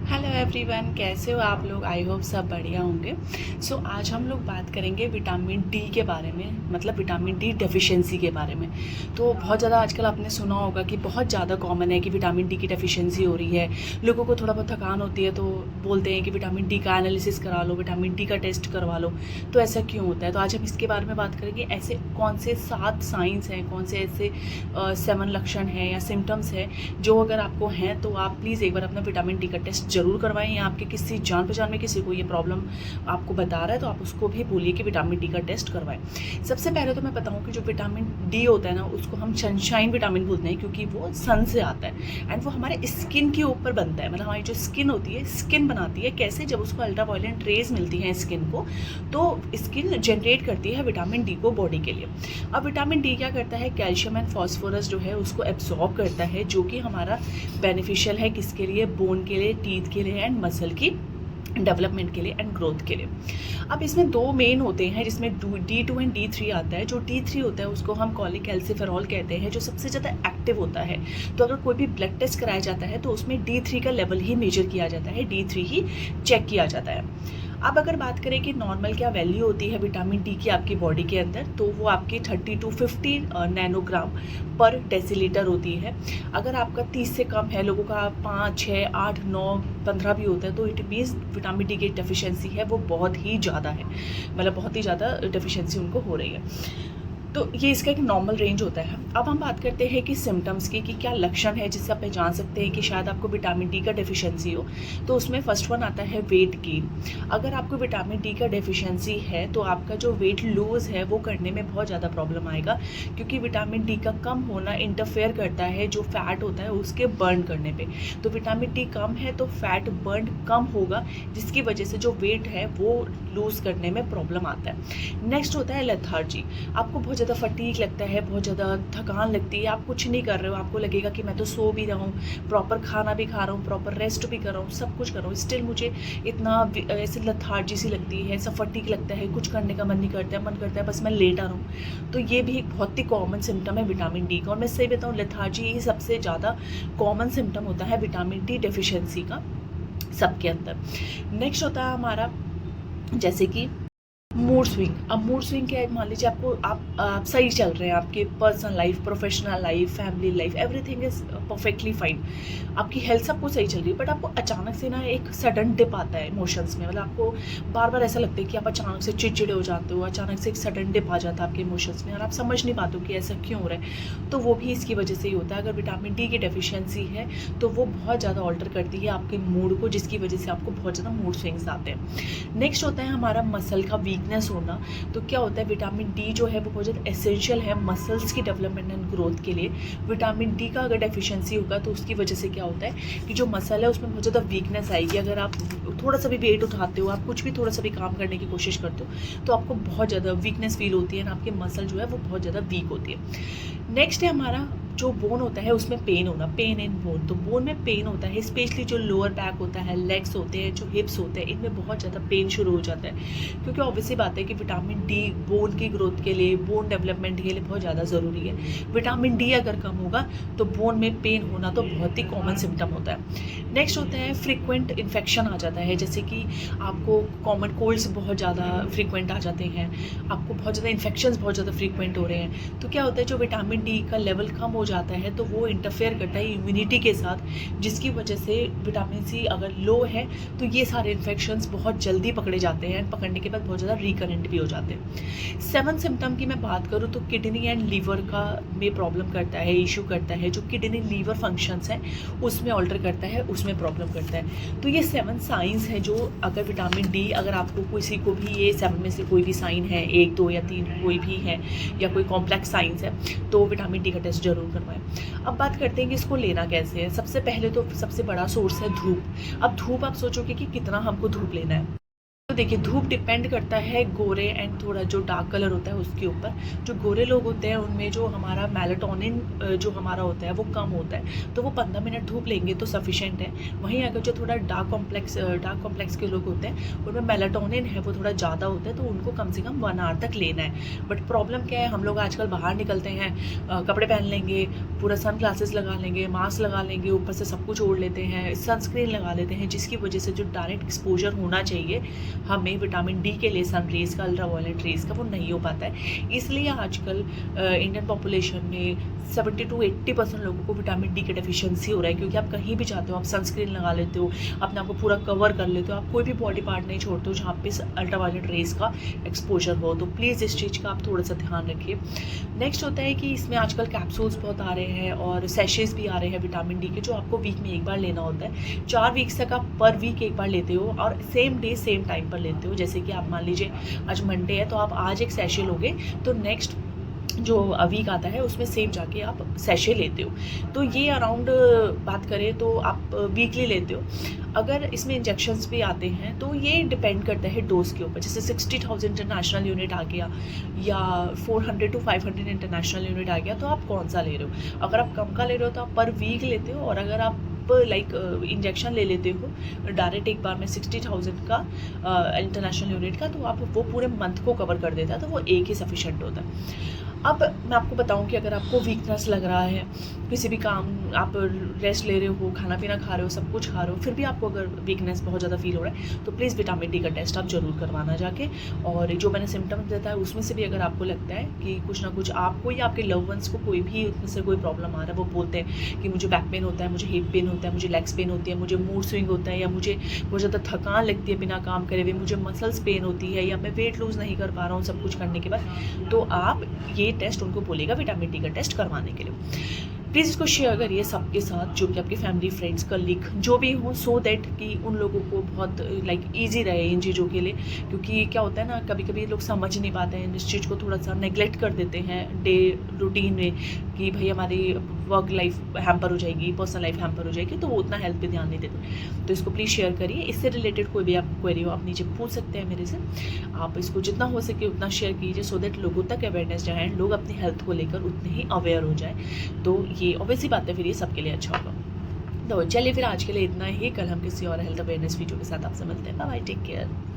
Hello everyone, कैसे हो आप लोग। आई होप सब बढ़िया होंगे। आज हम लोग बात करेंगे विटामिन डी के बारे में, मतलब विटामिन डी डेफिशिएंसी के बारे में। तो बहुत ज़्यादा आजकल आपने सुना होगा कि बहुत ज़्यादा कॉमन है कि विटामिन डी की डेफिशिएंसी हो रही है। लोगों को थोड़ा बहुत थकान होती है तो बोलते हैं कि विटामिन डी का एनालिसिस करा लो, विटामिन डी का टेस्ट करवा लो। तो ऐसा क्यों होता है? तो आज हम इसके बारे में बात करेंगे। ऐसे कौन से 7 साइंस हैं, कौन से ऐसे 7 लक्षण हैं या सिम्टम्स हैं जो अगर आपको हैं तो आप प्लीज़ एक बार अपना विटामिन डी का टेस्ट ज़रूर करवाएं। या आपके किसी जान पहचान में किसी को ये प्रॉब्लम आपको बता रहा है तो आप उसको भी बोलिए कि विटामिन डी का टेस्ट करवाएं। सबसे पहले तो मैं बताऊं कि जो विटामिन डी होता है ना, उसको हम सनशाइन विटामिन बोलते हैं क्योंकि वो सन से आता है एंड वो हमारे स्किन के ऊपर बनता है। मतलब हमारी जो स्किन होती है, स्किन बनाती है कैसे, जब उसको अल्ट्रावायलेट रेज मिलती हैं स्किन को, तो स्किन जनरेट करती है विटामिन डी को बॉडी के लिए। अब विटामिन डी क्या करता है, कैल्शियम एंड फॉस्फोरस जो है उसको एब्जॉर्ब करता है, जो कि हमारा बेनिफिशियल है किसके लिए, बोन के लिए, टीथ के लिए एंड मसल की डेवलपमेंट के लिए एंड ग्रोथ के लिए। अब इसमें 2 मेन होते हैं जिसमें D2 एंड D3 आता है। जो D3 होता है उसको हम कॉलीकैल्सिफेरॉल कहते हैं, जो सबसे ज़्यादा एक्टिव होता है। तो अगर कोई भी ब्लड टेस्ट कराया जाता है तो उसमें D3 का लेवल ही मेजर किया जाता है, D3 ही चेक किया जाता है। अब अगर बात करें कि नॉर्मल क्या वैल्यू होती है विटामिन डी की आपकी बॉडी के अंदर, तो वो आपकी 30 to 50 नैनोग्राम पर डेसीलीटर होती है। अगर आपका 30 से कम है, लोगों का 5, 6, 8, 9, 15 भी होता है, तो इट मीन्स विटामिन डी की डेफिशिएंसी है वो बहुत ही ज़्यादा है, मतलब बहुत ही ज़्यादा डेफिशिएंसी उनको हो रही है। तो ये इसका एक नॉर्मल रेंज होता है। अब हम बात करते हैं कि सिम्टम्स की, कि क्या लक्षण है जिससे आप पहचान सकते हैं कि शायद आपको विटामिन डी का डेफिशिएंसी हो। तो उसमें फर्स्ट वन आता है वेट गेन। अगर आपको विटामिन डी का डेफिशिएंसी है तो आपका जो वेट लूज़ है वो करने में बहुत ज़्यादा प्रॉब्लम आएगा, क्योंकि विटामिन डी का कम होना इंटरफेयर करता है जो फैट होता है उसके बर्न करने पे। तो विटामिन डी कम है तो फैट बर्न कम होगा, जिसकी वजह से जो वेट है वो लूज़ करने में प्रॉब्लम आता है। नेक्स्ट होता है लेथार्जी। आपको बहुत ज़्यादा फटीग लगता है, बहुत ज़्यादा थकान लगती है, आप कुछ नहीं कर रहे हो, आपको लगेगा कि मैं तो सो भी रहा हूँ, प्रॉपर खाना भी खा रहा हूँ, प्रॉपर रेस्ट भी कर रहा हूँ, सब कुछ कर रहा हूँ, स्टिल मुझे इतना ऐसे लेथार्जी सी लगती है, ऐसा फटीग लगता है, कुछ करने का मन नहीं करता है, मन करता है बस मैं लेटा रहूँ। तो ये भी एक बहुत ही कॉमन सिम्टम है विटामिन डी का। और मैं सही बताऊँ, लेथार्जी ही सबसे ज़्यादा कॉमन सिम्टम होता है विटामिन डी डेफिशिएंसी का सबके अंदर। नेक्स्ट होता है हमारा जैसे कि मूड स्विंग। अब मूड स्विंग क्या है, मान लीजिए आपको आप सही चल रहे हैं, आपके personal life, professional life, family life, everything is perfectly fine, आपकी हेल्थ सब कुछ सही चल रही है, बट आपको अचानक से ना एक सडन डिप आता है इमोशंस में। मतलब आपको बार बार ऐसा लगता है कि आप अचानक से चिड़चिड़े हो जाते हो, अचानक से एक सडन डिप आ जाता है आपके इमोशंस में और आप समझ नहीं पाते हो कि ऐसा क्यों हो रहा है। तो वो भी इसकी वजह से ही होता है। अगर विटामिन डी की डेफिशिएंसी है तो वो बहुत ज़्यादा ऑल्टर करती है आपके मूड को, जिसकी वजह से आपको बहुत ज़्यादा मूड स्विंग्स आते हैं। नेक्स्ट होता है हमारा मसल का वीकनेस होना। तो क्या होता है, विटामिन डी जो है वो बहुत ज़्यादा एसेंशियल है मसल्स की डेवलपमेंट एंड ग्रोथ के लिए। विटामिन डी का अगर डेफिशिएंसी होगा तो उसकी वजह से क्या होता है कि जो मसल है उसमें बहुत ज़्यादा वीकनेस आएगी। अगर आप थोड़ा सा भी वेट उठाते हो, आप कुछ भी थोड़ा सा भी काम करने की कोशिश करते हो तो आपको बहुत ज़्यादा वीकनेस फील होती है ना, आपके मसल जो है वो बहुत ज़्यादा वीक होती है। नेक्स्ट है हमारा जो बोन होता है उसमें पेन होना, पेन इन बोन। तो बोन में पेन होता है, स्पेशली जो लोअर बैक होता है, लेग्स होते हैं, जो हिप्स होते हैं, इनमें बहुत ज़्यादा पेन शुरू हो जाता है, क्योंकि ऑब्वियसली बात है कि विटामिन डी बोन की ग्रोथ के लिए, बोन डेवलपमेंट के लिए बहुत ज़्यादा ज़रूरी है। विटामिन डी अगर कम होगा तो बोन में पेन होना तो बहुत ही कॉमन सिम्टम होता है। नेक्स्ट होता है फ्रिक्वेंट इन्फेक्शन आ जाता है, जैसे कि आपको कॉमन कोल्ड्स बहुत ज़्यादा फ्रिक्वेंट आ जाते हैं, आपको बहुत ज़्यादा इन्फेक्शंस बहुत ज़्यादा फ्रिक्वेंट हो रहे हैं। तो क्या होता है, जो विटामिन डी का लेवल कम हो जाता है तो वो इंटरफेयर करता है इम्यूनिटी के साथ, जिसकी वजह से विटामिन सी अगर लो है तो ये सारे इन्फेक्शंस बहुत जल्दी पकड़े जाते हैं, पकड़ने के बाद बहुत ज़्यादा रिकरेंट भी हो जाते हैं। 7 सिम्टम की मैं बात करूँ तो किडनी एंड लीवर का में प्रॉब्लम करता है, इशू करता है। जो किडनी लीवर फंक्शंस हैं उसमें ऑल्टर करता है, उसमें प्रॉब्लम करता है। तो ये 7 साइंस हैं जो अगर विटामिन डी, अगर आपको किसी को भी ये 7 में से कोई भी साइन है, 1, 2 या 3 कोई भी है, या कोई कॉम्प्लेक्स साइंस है, तो विटामिन डी का टेस्ट जरूर करवाएं। अब बात करते हैं कि इसको लेना कैसे है। सबसे पहले तो सबसे बड़ा सोर्स है धूप। अब धूप आप सोचोगे कि कितना हमको धूप लेना है, तो देखिए धूप डिपेंड करता है गोरे एंड थोड़ा जो डार्क कलर होता है उसके ऊपर। जो गोरे लोग होते हैं उनमें जो हमारा मेलाटोनिन जो हमारा होता है वो कम होता है, तो वो 15 मिनट धूप लेंगे तो सफिशेंट है। वहीं अगर जो थोड़ा डार्क कॉम्प्लेक्स के लोग होते हैं उनमें मेलाटोनिन है वो थोड़ा ज़्यादा होता है, तो उनको कम से कम 1 आवर तक लेना है। बट प्रॉब्लम क्या है, हम लोग आजकल बाहर निकलते हैं, कपड़े पहन लेंगे, पूरा सन ग्लासेस लगा लेंगे, मास्क लगा लेंगे, ऊपर से सब कुछ ओढ़ लेते हैं, सनस्क्रीन लगा लेते हैं, जिसकी वजह से जो डायरेक्ट एक्सपोजर होना चाहिए हमें विटामिन डी के लिए सन रेज का, अल्ट्रा वायलेट रेज का, वो नहीं हो पाता है। इसलिए आजकल इंडियन पॉपुलेशन में 70 to 80% लोगों को विटामिन डी की डेफिशिएंसी हो रहा है, क्योंकि आप कहीं भी जाते हो आप सनस्क्रीन लगा लेते हो, अपने आप को पूरा कवर कर लेते हो, आप कोई भी बॉडी पार्ट नहीं छोड़ते हो जहाँ पे अल्ट्रा वायलेट रेज का एक्सपोजर हो। तो प्लीज़ इस चीज़ का आप थोड़ा सा ध्यान रखिए। नेक्स्ट होता है कि इसमें आजकल कैप्सूल्स बहुत आ रहे हैं और सेशेस भी आ रहे हैं विटामिन डी के, जो आपको वीक में एक बार लेना होता है। 4 वीक्स तक आप पर वीक एक बार लेते हो और सेम डे सेम टाइम पर लेते हो। जैसे कि आप मान लीजिए आज मंडे है तो आप आज एक सैशे लोगे तो नेक्स्ट जो वीक आता है उसमें सेम जाके आप सैशे लेते हो। तो ये अराउंड बात करें तो आप वीकली लेते हो। अगर इसमें इंजेक्शंस भी आते हैं तो ये डिपेंड करता है डोज के ऊपर। जैसे 60,000 इंटरनेशनल यूनिट आ गया या 400 to 500 इंटरनेशनल यूनिट आ गया, तो आप कौन सा ले रहे हो। अगर आप कम का ले रहे हो तो आप पर वीक लेते हो, और अगर आप इंजेक्शन ले लेते हो डायरेक्ट एक बार में 60,000 का इंटरनेशनल यूनिट का, तो आप वो पूरे मंथ को कवर कर देता है, तो वो एक ही सफिशेंट होता है। अब मैं आपको बताऊं कि अगर आपको वीकनेस लग रहा है, किसी भी काम आप रेस्ट ले रहे हो, खाना पीना खा रहे हो, सब कुछ खा रहे हो, फिर भी आपको अगर वीकनेस बहुत ज़्यादा फील हो रहा है, तो प्लीज़ विटामिन डी का टेस्ट आप ज़रूर करवाना जाके। और जो मैंने सिम्टम्स देता है उसमें से भी अगर आपको लगता है कि कुछ ना कुछ आपको या आपके लव वंस को कोई भी उसमें से कोई प्रॉब्लम आ रहा है, वो बोलते हैं कि मुझे बैक पेन होता है, मुझे हिप पेन होता है, मुझे लेग्स पेन होती है, मुझे मूड स्विंग होता है, या मुझे बहुत ज़्यादा थकान लगती है बिना काम करे हुए, मुझे मसल्स पेन होती है, या मैं वेट लूज़ नहीं कर पा रहा हूँ सब कुछ करने के बाद, तो आप ये टेस्ट उनको बोलेगा विटामिन डी का टेस्ट करवाने के लिए। प्लीज़ इसको शेयर करिए सबके साथ, जो कि आपके फैमिली, फ्रेंड्स, कलीग जो भी हो, सो दैट कि उन लोगों को बहुत ईजी रहे इन चीज़ों के लिए। क्योंकि क्या होता है ना, कभी कभी लोग समझ नहीं पाते हैं, इस चीज़ को थोड़ा सा नेग्लेक्ट कर देते हैं डे रूटीन में कि भाई हमारी वर्क लाइफ हैम्पर हो जाएगी, पर्सनल लाइफ हैम्पर हो जाएगी, तो वो उतना हेल्थ पे ध्यान नहीं देते। तो इसको प्लीज़ शेयर करिए। इससे रिलेटेड कोई भी आप क्वेरी हो आप नीचे पूछ सकते हैं मेरे से। आप इसको जितना हो सके उतना शेयर कीजिए, सो दैट लोगों तक अवेयरनेस जाए, लोग अपनी हेल्थ को लेकर उतने ही अवेयर हो जाए। तो ये ऑब्वियसली बात है, फिर ये सबके लिए अच्छा होगा। तो चलिए फिर आज के लिए इतना ही। कल हम किसी और हेल्थ अवेयरनेस वीडियो के साथ आपसे मिलते हैं। Bye bye, take care.